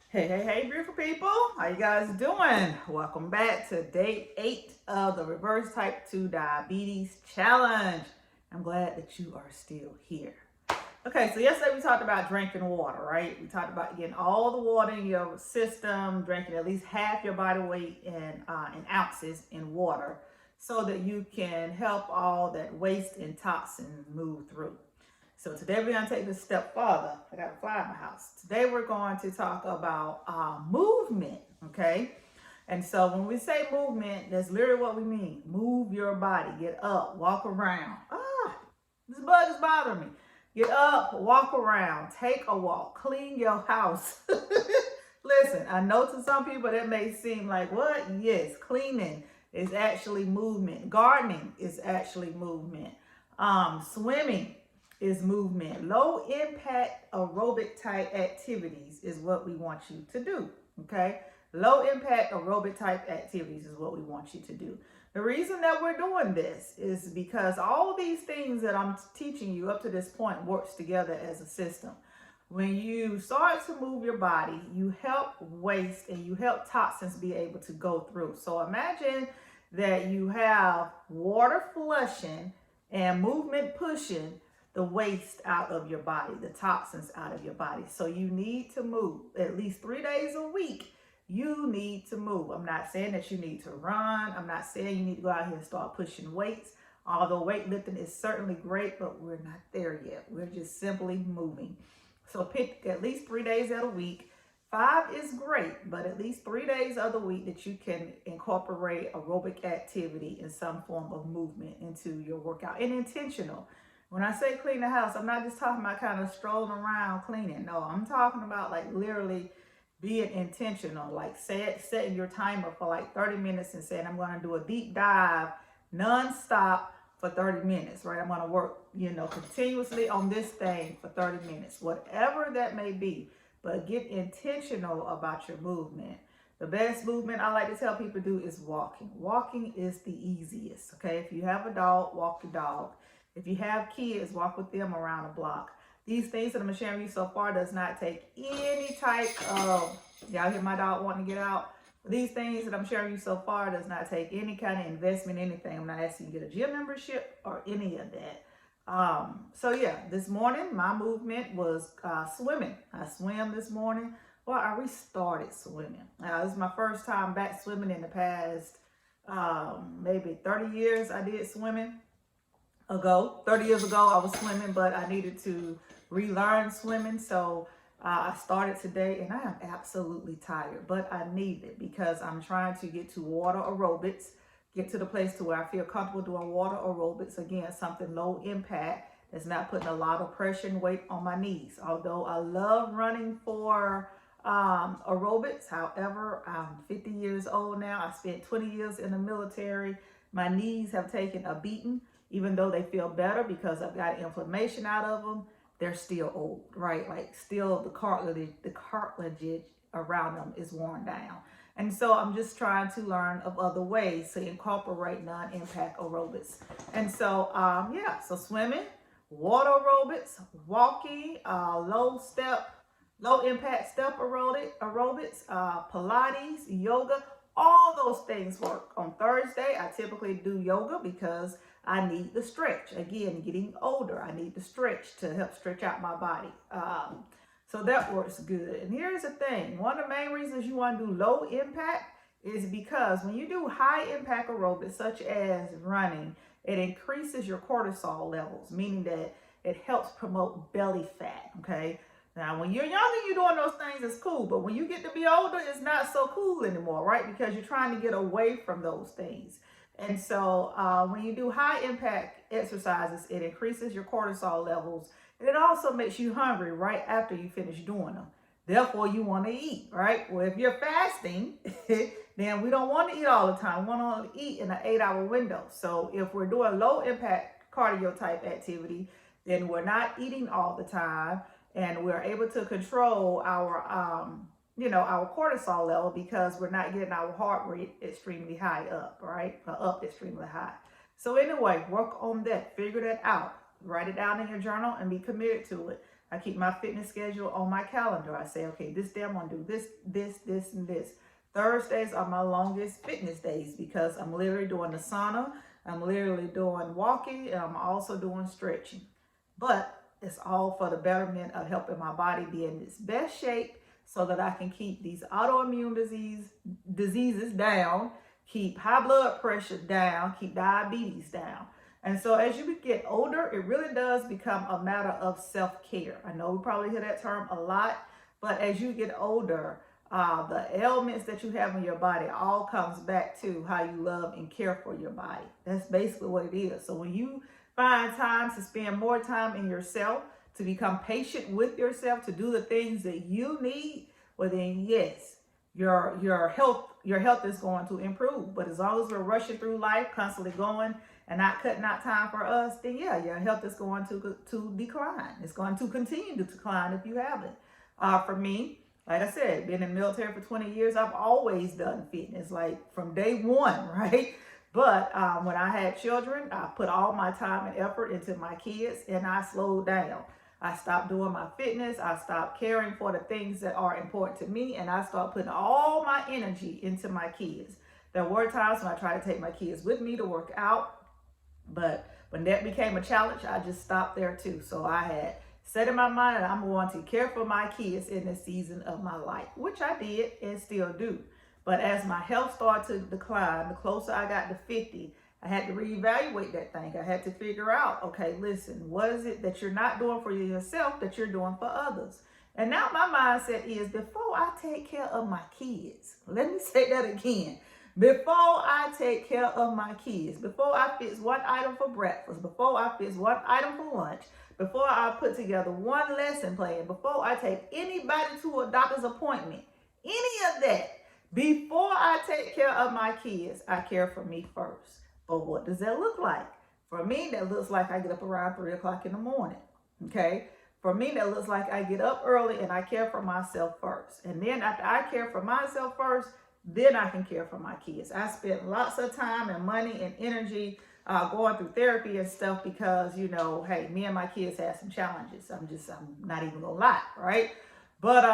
Hey, beautiful people. How you guys doing? Welcome back to day 8 of the Reverse Type 2 Diabetes Challenge. I'm glad that you are still here. Okay, so yesterday we talked about drinking water, right? We talked about getting all the water in your system, drinking at least half your body weight in ounces in water so that you can help all that waste and toxin move through. So today we're going to take this step further. I got a fly in my house. Today we're going to talk about movement, okay? And so when we say movement, that's literally what we mean. Move your body. Get up, walk around. This bug is bothering me. Get up, walk around, take a walk, clean your house. Listen, I know to some people that may seem like, what? Yes, cleaning is actually movement. Gardening is actually movement. Swimming is movement. Low impact aerobic type activities is what we want you to do. Okay? Low impact aerobic type activities is what we want you to do. The reason that we're doing this is because all these things that I'm teaching you up to this point works together as a system. When you start to move your body, you help waste and you help toxins be able to go through. So imagine that you have water flushing and movement pushing the waste out of your body, the toxins out of your body. So you need to move at least 3 days a week. You need to move. I'm not saying that you need to run. I'm not saying you need to go out here and start pushing weights. Although weightlifting is certainly great, but we're not there yet. We're just simply moving. So pick at least 3 days out of the week. 5 is great, but at least 3 days of the week that you can incorporate aerobic activity in some form of movement into your workout and intentional. When I say clean the house, I'm not just talking about kind of strolling around cleaning. No, I'm talking about like literally being intentional, like setting your timer for like 30 minutes and saying, I'm going to do a deep dive nonstop for 30 minutes, right? I'm going to work, continuously on this thing for 30 minutes, whatever that may be. But get intentional about your movement. The best movement I like to tell people to do is walking. Walking is the easiest, okay? If you have a dog, walk the dog. If you have kids, walk with them around the block. These things that I'm sharing you so far does not take any type of, y'all hear my dog wanting to get out? These things that I'm sharing you so far does not take any kind of investment, anything. I'm not asking you to get a gym membership or any of that. So yeah, this morning my movement was swimming. I swam this morning. Well, I restarted swimming. This is my first time back swimming in the past maybe 30 years. I did swimming ago. 30 years ago I was swimming, but I needed to relearn swimming. So I started today and I am absolutely tired, but I need it because I'm trying to get to water aerobics, get to the place to where I feel comfortable doing water aerobics. Again, something low impact that's not putting a lot of pressure and weight on my knees. Although I love running for aerobics. However, I'm 50 years old now. I spent 20 years in the military. My knees have taken a beating. Even though they feel better because I've got inflammation out of them, they're still old, right? Like still the cartilage around them is worn down. And so I'm just trying to learn of other ways to incorporate non-impact aerobics. And so, so swimming, water aerobics, walking, low impact step aerobics, Pilates, yoga, all those things work. On Thursday, I typically do yoga because I need the stretch. Again, getting older, I need the stretch to help stretch out my body. So that works good. And here's the thing. One of the main reasons you want to do low impact is because when you do high impact aerobics, such as running, it increases your cortisol levels, meaning that it helps promote belly fat, okay? Now, when you're younger, you're doing those things, it's cool. But when you get to be older, it's not so cool anymore, right? Because you're trying to get away from those things. And so when you do high impact exercises, it increases your cortisol levels. And it also makes you hungry right after you finish doing them. Therefore, you want to eat, right? Well, if you're fasting, then we don't want to eat all the time. We want to eat in an 8-hour window. So if we're doing low impact cardio type activity, then we're not eating all the time. And we're able to control our, our cortisol level because we're not getting our heart rate extremely high up, right? Up extremely high. So anyway, work on that. Figure that out. Write it down in your journal and be committed to it. I keep my fitness schedule on my calendar. I say, okay, this day I'm going to do this, and this. Thursdays are my longest fitness days because I'm literally doing the sauna. I'm literally doing walking, and I'm also doing stretching. But it's all for the betterment of helping my body be in its best shape so that I can keep these autoimmune diseases down, keep high blood pressure down, keep diabetes down. And so as you get older, it really does become a matter of self-care. I know we probably hear that term a lot, but as you get older, the ailments that you have in your body all comes back to how you love and care for your body. That's basically what it is. So when you find time to spend more time in yourself, to become patient with yourself, to do the things that you need, well then yes, your health is going to improve. But as long as we're rushing through life, constantly going and not cutting out time for us, then yeah, your health is going to decline. It's going to continue to decline if you haven't. For me, like I said, been in the military for 20 years, I've always done fitness, like from day one, right? But when I had children, I put all my time and effort into my kids, and I slowed down. I stopped doing my fitness. I stopped caring for the things that are important to me, and I started putting all my energy into my kids. There were times when I tried to take my kids with me to work out, but when that became a challenge, I just stopped there too. So I had set in my mind that I'm going to care for my kids in this season of my life, which I did and still do. But as my health started to decline, the closer I got to 50, I had to reevaluate that thing. I had to figure out, okay, listen, what is it that you're not doing for yourself that you're doing for others? And now my mindset is, before I take care of my kids, let me say that again. Before I take care of my kids, before I fix one item for breakfast, before I fix one item for lunch, before I put together one lesson plan, before I take anybody to a doctor's appointment, any of that, before I take care of my kids, I care for me first. But what does that look like? For me, that looks like I get up around 3 o'clock in the morning. Okay? For me, that looks like I get up early and I care for myself first. And then after I care for myself first, then I can care for my kids. I spent lots of time and money and energy going through therapy and stuff because, you know, hey, me and my kids had some challenges. I'm not even gonna lie, right? But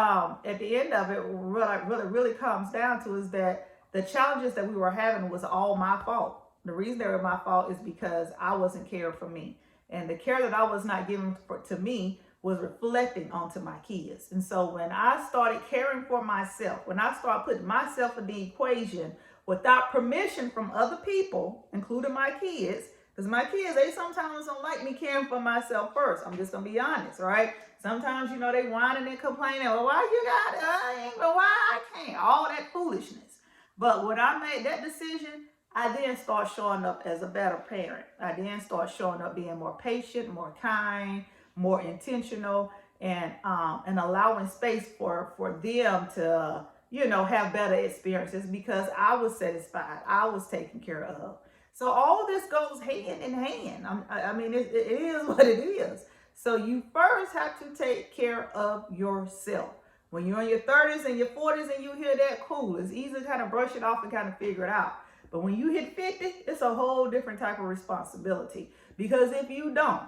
at the end of it, what it really comes down to is that the challenges that we were having was all my fault. The reason they were my fault is because I wasn't caring for me. And the care that I was not giving to me was reflecting onto my kids. And so when I started caring for myself, when I started putting myself in the equation without permission from other people, including my kids, because my kids, they sometimes don't like me caring for myself first. I'm just going to be honest, right? Sometimes, you know, they whining and complaining, well, why you got it? I ain't, but why I can't? All that foolishness. But when I made that decision, I then start showing up as a better parent. I then start showing up being more patient, more kind, more intentional, and allowing space for them to, you know, have better experiences because I was satisfied. I was taken care of. So all this goes hand in hand. I mean, it is what it is. So you first have to take care of yourself. When you're in your 30s and your 40s and you hear that, cool. It's easy to kind of brush it off and kind of figure it out. But when you hit 50, it's a whole different type of responsibility. Because if you don't,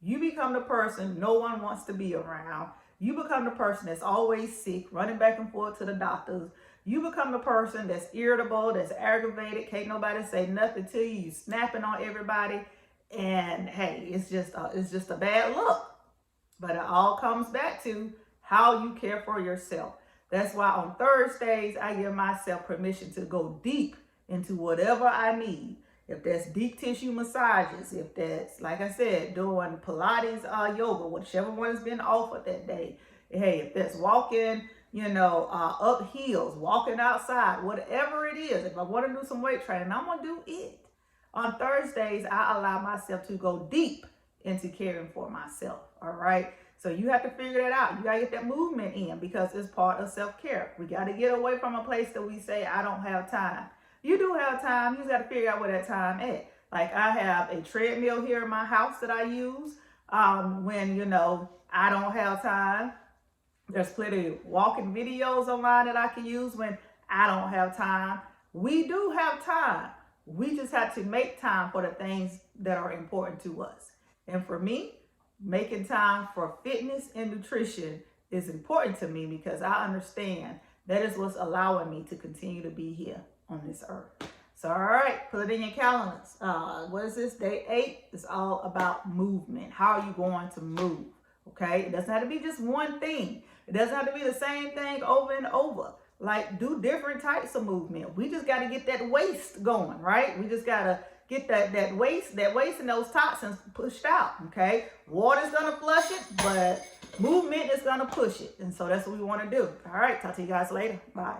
you become the person no one wants to be around. You become the person that's always sick, running back and forth to the doctors. You become the person that's irritable, that's aggravated, can't nobody say nothing to you. You snapping on everybody. And hey, it's just a bad look. But it all comes back to how you care for yourself. That's why on Thursdays, I give myself permission to go deep into whatever I need. If that's deep tissue massages, if that's, like I said, doing Pilates, yoga, whichever one has been offered that day. Hey, if that's walking, you know, up hills, walking outside, whatever it is. If I want to do some weight training, I'm going to do it. On Thursdays, I allow myself to go deep into caring for myself. All right. So you have to figure that out. You got to get that movement in because it's part of self-care. We got to get away from a place that we say, I don't have time. You do have time. You just got to figure out where that time is. Like I have a treadmill here in my house that I use when, you know, I don't have time. There's plenty of walking videos online that I can use when I don't have time. We do have time. We just have to make time for the things that are important to us. And for me, making time for fitness and nutrition is important to me because I understand that is what's allowing me to continue to be here on this earth. So, all right, put it in your calendars. What is this? Day 8 is all about movement. How are you going to move? Okay, it doesn't have to be just one thing. It doesn't have to be the same thing over and over. Like, do different types of movement. We just got to get that waste going, right? We just got to get that waste and those toxins pushed out, okay? Water's going to flush it, but movement is going to push it. And so that's what we want to do. All right, talk to you guys later. Bye.